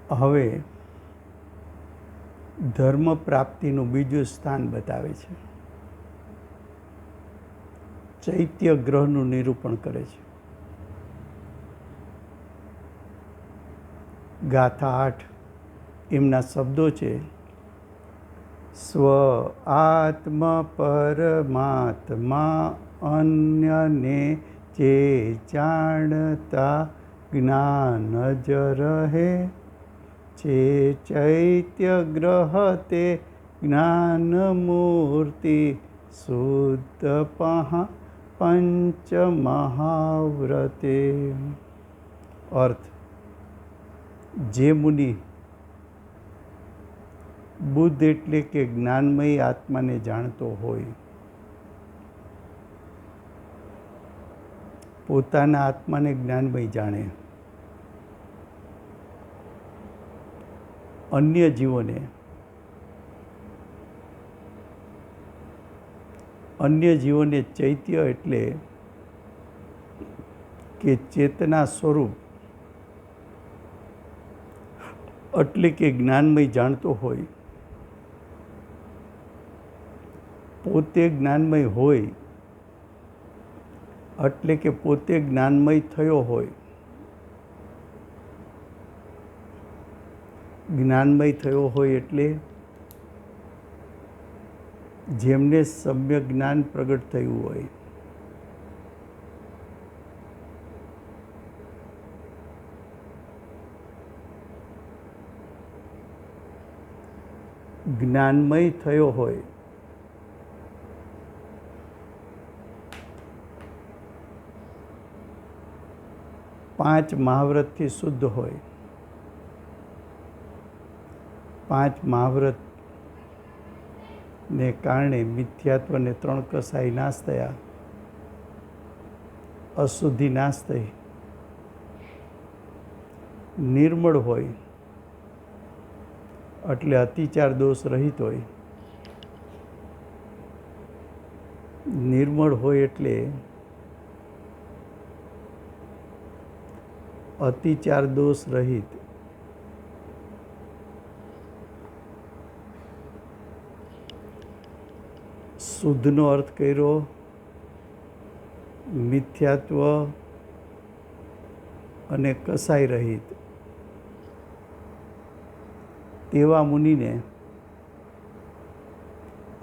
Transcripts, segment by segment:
હવે ધર્મ પ્રાપ્તિનું બીજું સ્થાન બતાવે છે. ચૈત્ય ગ્રહનું નિરૂપણ કરે છે. ગાથા 8 એમના શબ્દો છે. સ્વ આત્મ પરમાત્મા અન્યને જે જાણતા જ્ઞાન જ રહે છે. ચૈત્ય ગ્રહ તે જ્ઞાન મૂર્તિ શુદ્ધ પંચ મહાવ્રતે. અર્થ: જે મુનિ બુદ્ધ એટલે કે જ્ઞાનમય આત્માને જાણતો હોય, પોતાના આત્માને જ્ઞાનમય જાણે, અન્ય જીવોને ચૈત્ય એટલે કે ચેતના સ્વરૂપ એટલે કે જ્ઞાનમય જાણતો હોય, પોતે જ્ઞાનમય હોય એટલે કે પોતે જ્ઞાનમય થયો હોય. જ્ઞાનમય થયો હોય એટલે જેમને સમ્યક જ્ઞાન પ્રગટ થયું હોય. જ્ઞાનમય થયો હોય પાંચ મહાવ્રતથી શુદ્ધ હોય. પાંચ મહાવ્રતને કારણે મિથ્યાત્વને 3 કસાઈ નાશ થયા, અશુદ્ધિ નાશ થઈ. નિર્મળ હોય એટલે અતિચાર દોષ રહિત હોય. નિર્મળ હોય એટલે અતિચાર દોષ રહિત. શુદ્ધનો અર્થ કર્યો મિથ્યાત્વ અને કસાઈ રહિત. તેવા મુનિને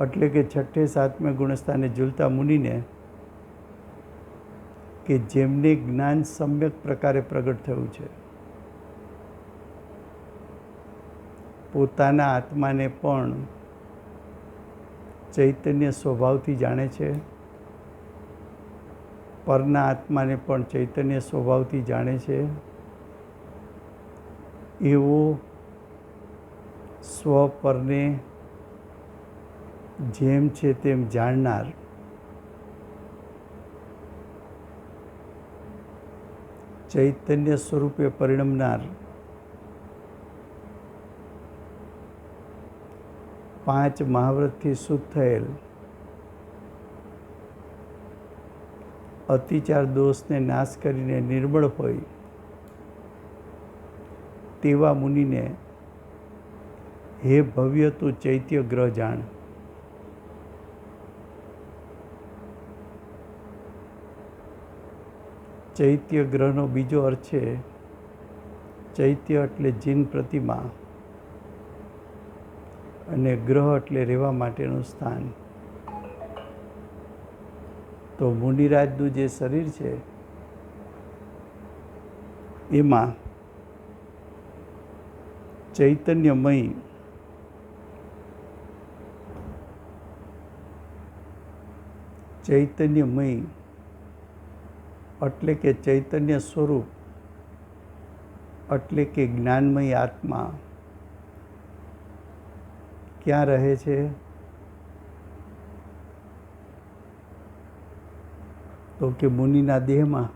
એટલે કે છઠ્ઠે સાતમે ગુણસ્થાને ઝૂલતા મુનિને કે જેમને જ્ઞાન સમ્યક પ્રકારે પ્રગટ થયું છે, પોતાના આત્માને પણ ચૈતન્ય સ્વભાવથી જાણે છે, પરના આત્માને પણ ચૈતન્ય સ્વભાવથી જાણે છે, એવો સ્વપરને જેમ છે તેમ જાણનાર ચૈતન્ય સ્વરૂપે પરિણમનાર પાંચ મહાવ્રતથી શુદ્ધ થયેલ અતિચાર દોષને નાશ કરીને નિર્મળ હોય તેવા મુનિને હે ભવ્ય તું ચૈત્ય ગ્રહ જાણ. ચૈત્ય ગ્રહનો બીજો અર્થ છે ચૈત્ય એટલે જીન પ્રતિમા અને ગ્રહ એટલે રહેવા માટેનું સ્થાન. તો મુનિરાજનું જે શરીર છે એમાં ચૈતન્યમય એટલે કે ચૈતન્ય સ્વરૂપ એટલે કે જ્ઞાનમય આત્મા ક્યાં રહે છે? તો કે મુનિના દેહમાં.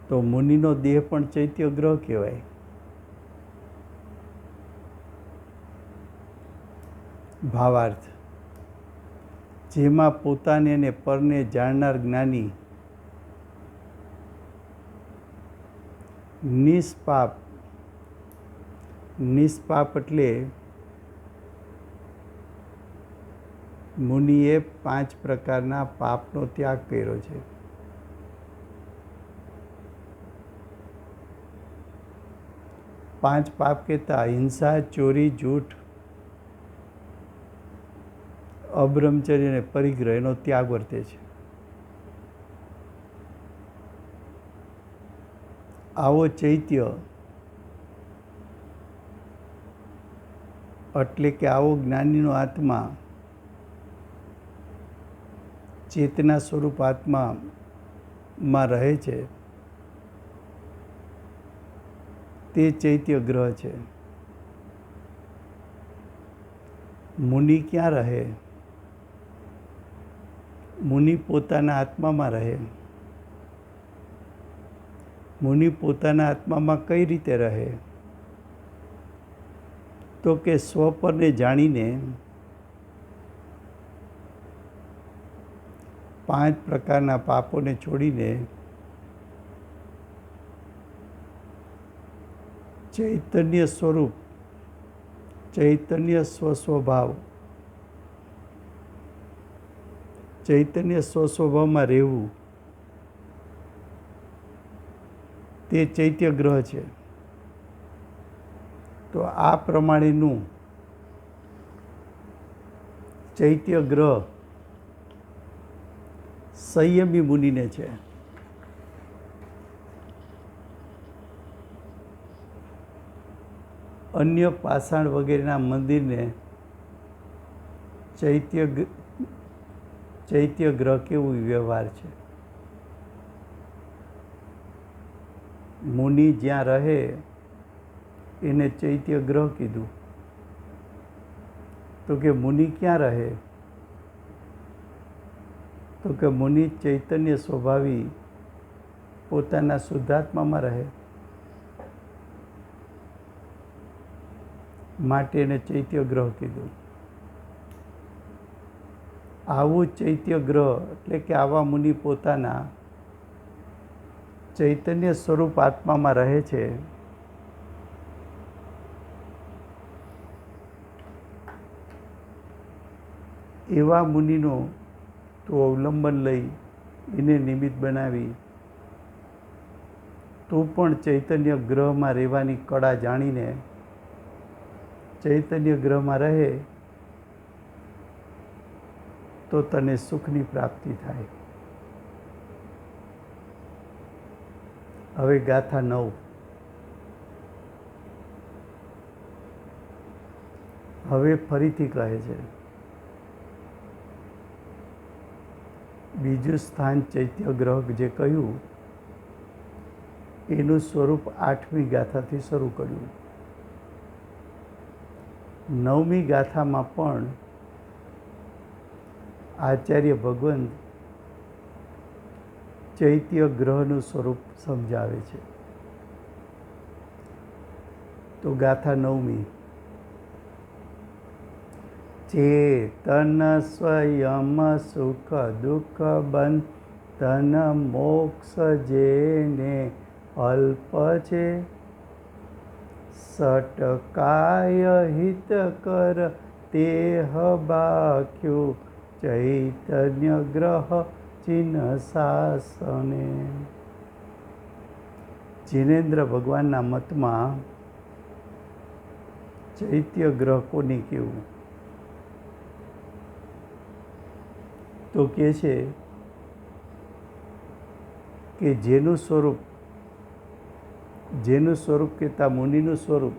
તો મુનિનો દેહ પણ ચૈત્ય ગ્રહ કહેવાય. ભાવાર્થ: જેમાં પોતાને અને પરને જાણનાર જ્ઞાની નિષ્પાપ. નિષ્પાપ એટલે મુનિએ 5 પ્રકારના પાપનો ત્યાગ કર્યો છે. પાંચ પાપ કહેતા હિંસા, ચોરી, જૂઠ, અબ્રહ્મચર્ય અને પરિગ્રહનો ત્યાગ વર્તે છે. આવો ચૈત્ય એટલે કે આવો જ્ઞાનીનો આત્મા ચેતના સ્વરૂપ આત્મામાં રહે છે તે ચૈત્ય ગ્રહ છે. મુનિ ક્યાં રહે? મુનિ પોતાના આત્મામાં રહે. મુનિ પોતાના આત્મામાં કઈ રીતે રહે? તો કે સ્વપરને જાણીને 5 પ્રકારના પાપોને છોડીને ચૈતન્ય સ્વરૂપ, ચૈતન્ય સ્વસ્વભાવ, ચૈતન્ય સ્વસ્વભાવમાં રહેવું તે ચૈત્ય ગ્રહ છે. તો આ પ્રમાણેનું ચૈત્ય ગ્રહ સંયમી મુનિને છે. અન્ય પાષાણ વગેરેના મંદિરને ચૈત્ય ગ્રહ કેવું વ્યવહાર છે. મુનિ જ્યાં રહે એને ચૈત્ય ગ્રહ કીધું. તો કે મુનિ ક્યાં રહે? તો કે મુનિ ચૈતન્ય સ્વભાવી પોતાના શુદ્ધાત્મામાં રહે, માટે એને ચૈત્ય ગ્રહ કીધું. આવું ચૈત્ય ગ્રહ એટલે કે આવા મુનિ પોતાના ચૈતન્ય સ્વરૂપ આત્મામાં રહે છે. એવા મુનિનો તું અવલંબન લઈ એને નિમિત્ત બનાવી તું પણ ચૈતન્ય ગ્રહમાં રહેવાની કળા જાણીને ચૈતન્ય ગ્રહમાં રહે તો તને સુખની પ્રાપ્તિ થાય. હવે ગાથા 9. હવે ફરીથી કહે છે, બીજું સ્થાન ચૈત્ય ગ્રહ જે કહ્યું એનું સ્વરૂપ 8મી ગાથાથી શરૂ કર્યું. 9મી ગાથામાં પણ આચાર્ય ભગવંત ચૈત્ય ગ્રહનું સ્વરૂપ સમજાવે છે. તો ગાથા 9મી. ચેતન સ્વયં સુખ દુઃખ બંધન મોક્ષ જેને અલ્પ છે, સટકાય હિત કર તેહ બાખ્યું ચૈતન્ય ગ્રહ ચિહ્ન શાસને. જિનેન્દ્ર ભગવાનના મતમાં ચૈત્ય ગ્રહ કોને કહેવું? તો કહે છે કે જેનું સ્વરૂપ કહેતા મુનિનું સ્વરૂપ,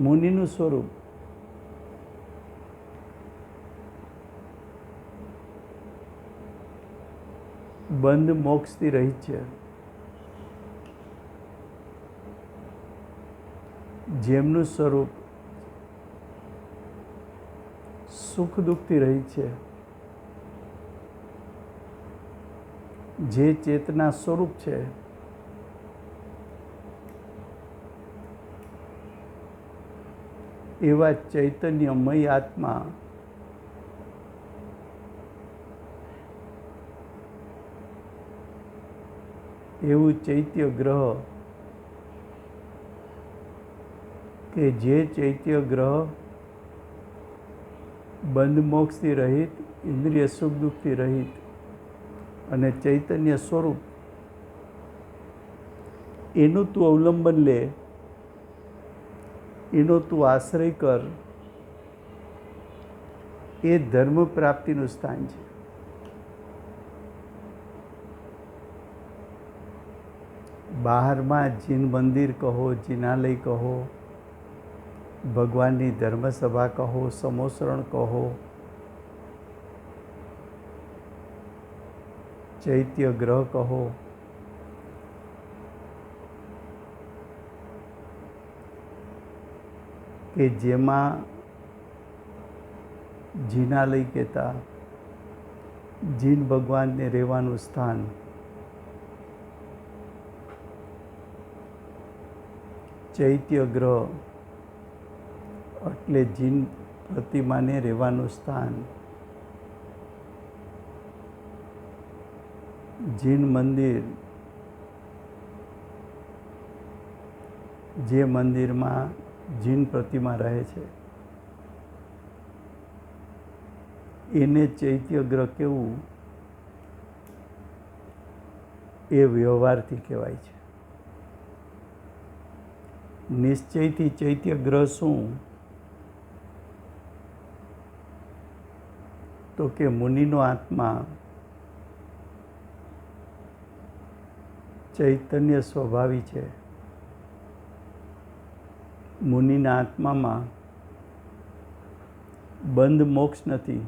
મુનિનું સ્વરૂપ બંધ મોક્ષથી રહિત છે. જેમનું સ્વરૂપ સુખ દુઃખથી રહિત છે, જે ચેતના સ્વરૂપ છે એવા ચૈતન્યમય આત્મા એવું ચૈત્ય ગ્રહ કે જે ચૈત્ય ગ્રહ બંધ મોક્ષથી રહિત, ઇન્દ્રિય સુખ દુઃખથી રહિત અને ચૈતન્ય સ્વરૂપ, એનું તું અવલંબન લે, એનો તું આશ્રય કર, એ ધર્મ પ્રાપ્તિનું સ્થાન છે. બહારમાં જીન મંદિર કહો, જીનાલય કહો, ભગવાનની ધર્મસભા કહો, સમોસરણ કહો, ચૈત્ય ગ્રહ કહો, કે જેમાં જીનાલય કહેતા જીન ભગવાનને રહેવાનું સ્થાન, ચૈત્ય ગ્રહ એટલે જીન પ્રતિમાને રહેવાનું સ્થાન, જીન મંદિર જે મંદિરમાં જીન પ્રતિમા રહે છે, એને ચૈત્ય ગ્રહ કેવું એ વ્યવહારથી કહેવાય છે. નિશ્ચયથી ચૈત્ય ગ્રહ શું? તો કે મુનિનો આત્મા ચૈતન્ય સ્વભાવી છે. મુનિના આત્મામાં બંધ મોક્ષ નથી,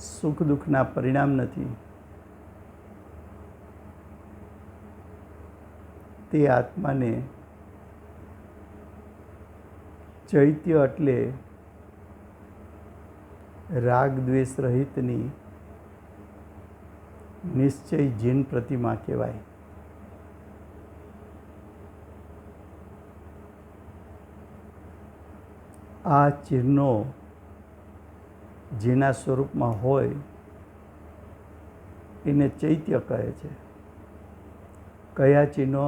સુખ દુઃખના પરિણામ નથી. તે આત્માને ચૈત્ય એટલે રાગ દ્વેષ રહિતની નિશ્ચય જીન પ્રતિમા કહેવાય. આ ચિહ્નો જેના સ્વરૂપમાં હોય એને ચૈત્ય કહે છે. કયા ચિહ્નો?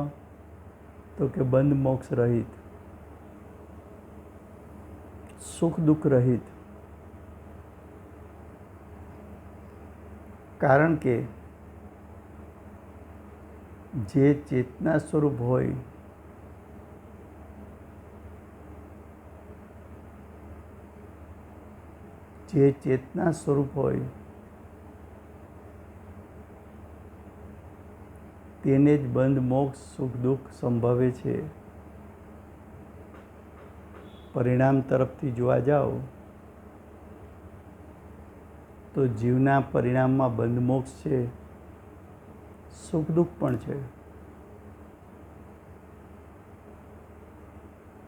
તો કે બંધ મોક્ષ રહિત, સુખ દુઃખ રહિત. કારણ કે જે ચેતના સ્વરૂપ હોય, જે ચેતના સ્વરૂપ હોય તેને જ બંધ મોક્ષ સુખ દુઃખ સંભવે છે. પરિણામ તરફથી જોવા જાઓ તો જીવના પરિણામમાં બંધ મોક્ષ છે, સુખ દુઃખ પણ છે.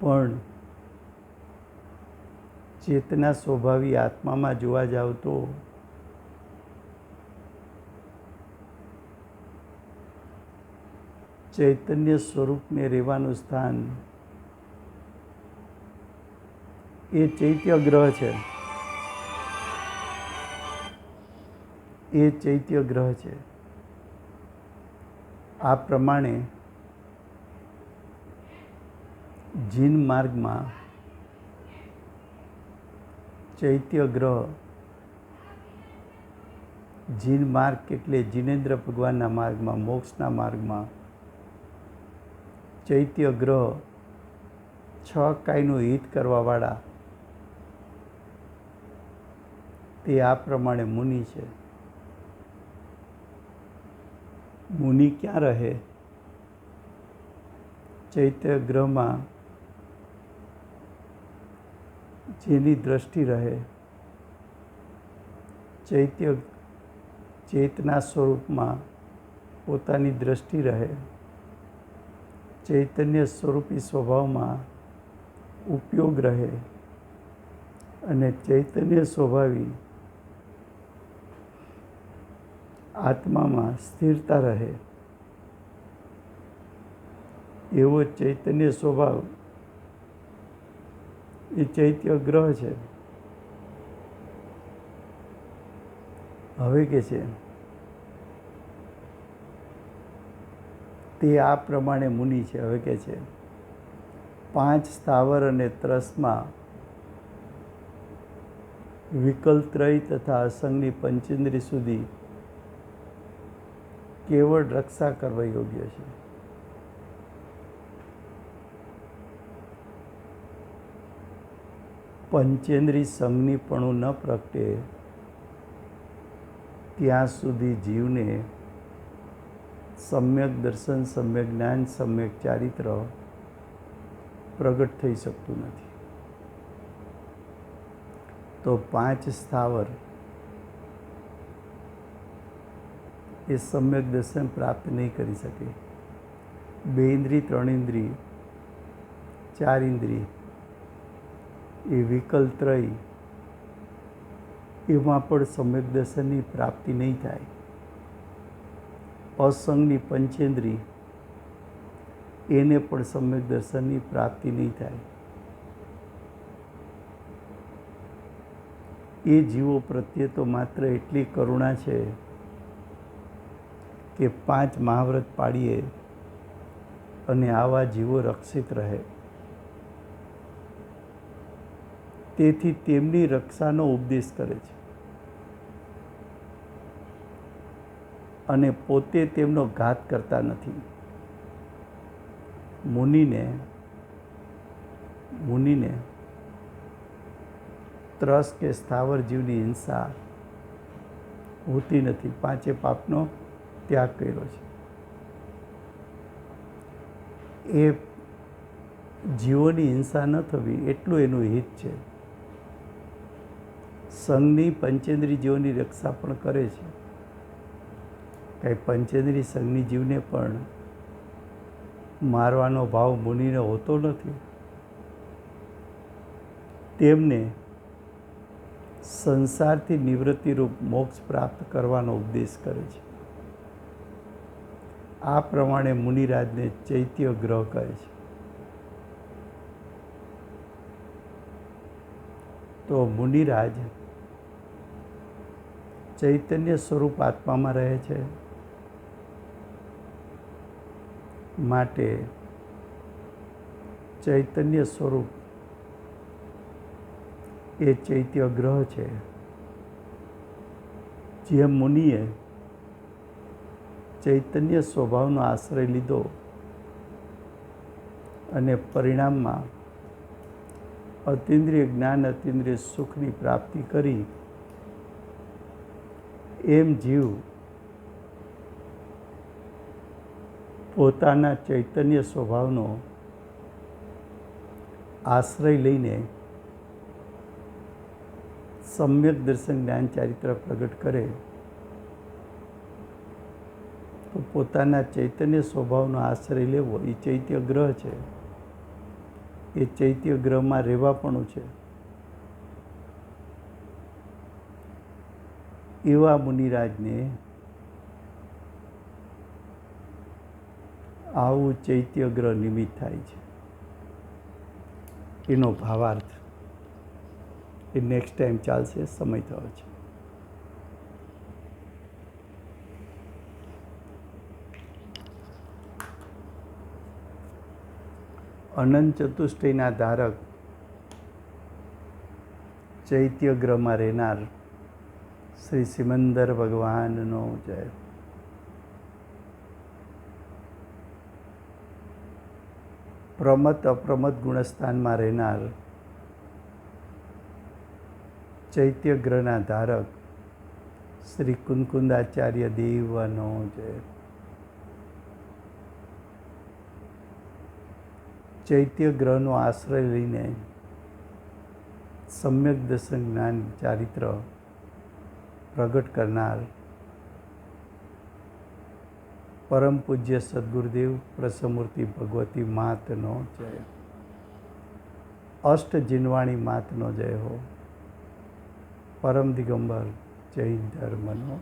પણ ચેતના સ્વભાવી આત્મામાં જોવા જાવ તો ચૈતન્ય સ્વરૂપને રહેવાનું સ્થાન એ ચૈત્ય ગ્રહ છે. એ ચૈત્ય ગ્રહ છે. આ પ્રમાણે જીન માર્ગમાં ચૈત્ય ગ્રહ, જીન માર્ગ એટલે જીનેન્દ્ર ભગવાનના માર્ગમાં, મોક્ષના માર્ગમાં ચૈત્ય ગ્રહ 6 કાયનું હિત કરવાવાળા તે આ પ્રમાણે મુનિ છે. મુનિ ક્યાં રહે? ચૈત્ય ગ્રહમાં જેની દ્રષ્ટિ રહે, ચેતના સ્વરૂપમાં પોતાની દ્રષ્ટિ રહે, ચૈતન્ય સ્વરૂપી સ્વભાવમાં ઉપયોગ રહે અને ચૈતન્ય સ્વભાવી આત્મામાં સ્થિરતા રહે, એવો ચૈતન્ય સ્વભાવ એ ચૈત્ય ગ્રહ છે. હવે કે છે તે આ પ્રમાણે મુનિ છે. હવે કે છે 5 સ્થાવર અને ત્રસમાં વિકલત્રય તથા અસંગની પંચેન્દ્રિય સુધી કેવળ રક્ષા કરવા યોગ્ય છે. પંચેન્દ્રિય સંજ્ઞીપણું ન પ્રગટે ત્યાં સુધી જીવને સમ્યક દર્શન, સમ્યક જ્ઞાન, સમ્યક ચારિત્ર પ્રગટ થઈ શકતું નથી. તો 5 સ્થાવર એ સમ્યક દર્શન પ્રાપ્ત નહીં કરી શકે. 2 ઇન્દ્રિય, 3 ઇન્દ્રિય, 4 ઇન્દ્રિય એ વિકલત્રય એમાં પણ સમ્યક દર્શનની પ્રાપ્તિ નહીં થાય. અસંગની પંચેન્દ્રિય એને પણ સમ્યક દર્શનની પ્રાપ્તિ નહીં થાય. એ જીવો પ્રત્યે તો માત્ર એટલી કરુણા છે કે 5 મહાવ્રત પાડીએ અને આવા જીવો રક્ષિત રહે. તેથી તેમની રક્ષાનો ઉપદેશ કરે છે અને પોતે તેમનો ઘાત કરતા નથી. મુનિને ત્રસ કે સ્થાવર જીવની હિંસા હોતી નથી. 5 પાપનો ત્યાગ કર્યો છે. એ જીવોની હિંસા ન થવી એટલું એનું હિત છે. સંઘની પંચેન્દ્રિય જીવોની રક્ષા પણ કરે છે. કાંઈ પંચેન્દ્રિય સંઘની જીવને પણ મારવાનો ભાવ મુનિને હોતો નથી. તેમને સંસારથી નિવૃત્તિરૂપ મોક્ષ પ્રાપ્ત કરવાનો ઉપદેશ કરે છે. આ પ્રમાણે મુનિરાજને ચૈત્ય ગ્રહ કહે છે. તો મુનિરાજ ચૈતન્ય સ્વરૂપ આત્મામાં રહે છે. માટે ચૈતન્ય સ્વરૂપ એ ચૈત્ય ગ્રહ છે. જે મુનિએ ચૈતન્ય સ્વભાવનો આશ્રય લીધો અને પરિણામમાં અતિન્દ્રિય જ્ઞાન, અતિન્દ્રિય સુખની પ્રાપ્તિ કરી, એમ જીવ પોતાના ચૈતન્ય સ્વભાવનો આશ્રય લઈને સમ્યક દર્શન, જ્ઞાન, ચારિત્ર પ્રગટ કરે તો પોતાના ચૈતન્ય સ્વભાવનો આશ્રય લેવો એ ચૈત્ય ગ્રહ છે. એ ચૈત્ય ગ્રહમાં રહેવાપણું છે. એવા મુનિરાજને આવું ચૈત્ય ગ્રહ નિમિત્ત થાય છે. એનો ભાવાર્થ એ નેક્સ્ટ ટાઈમ ચાલશે. સમય થયો છે. અનંત ચતુષ્ટયના ધારક ચૈત્ય ગ્રહમાં રહેનાર શ્રી સિમંદર ભગવાનનો જય. પ્રમત અપ્રમત ગુણસ્થાનમાં રહેનાર ચૈત્ય ગ્રહના ધારક શ્રી કુંકુંદાચાર્ય દેવનો જય. ચૈત્ય ગ્રહનો આશ્રય લઈને સમ્યક દર્શન, જ્ઞાન, ચારિત્ર પ્રગટ કરનાર પરમ પૂજ્ય સદગુરુદેવ પ્રસમૂર્તિ ભગવતી માતનો જય. અષ્ટ જીનવાણી માતનો જય હો. પરમ દિગંબર જૈન ધર્મનો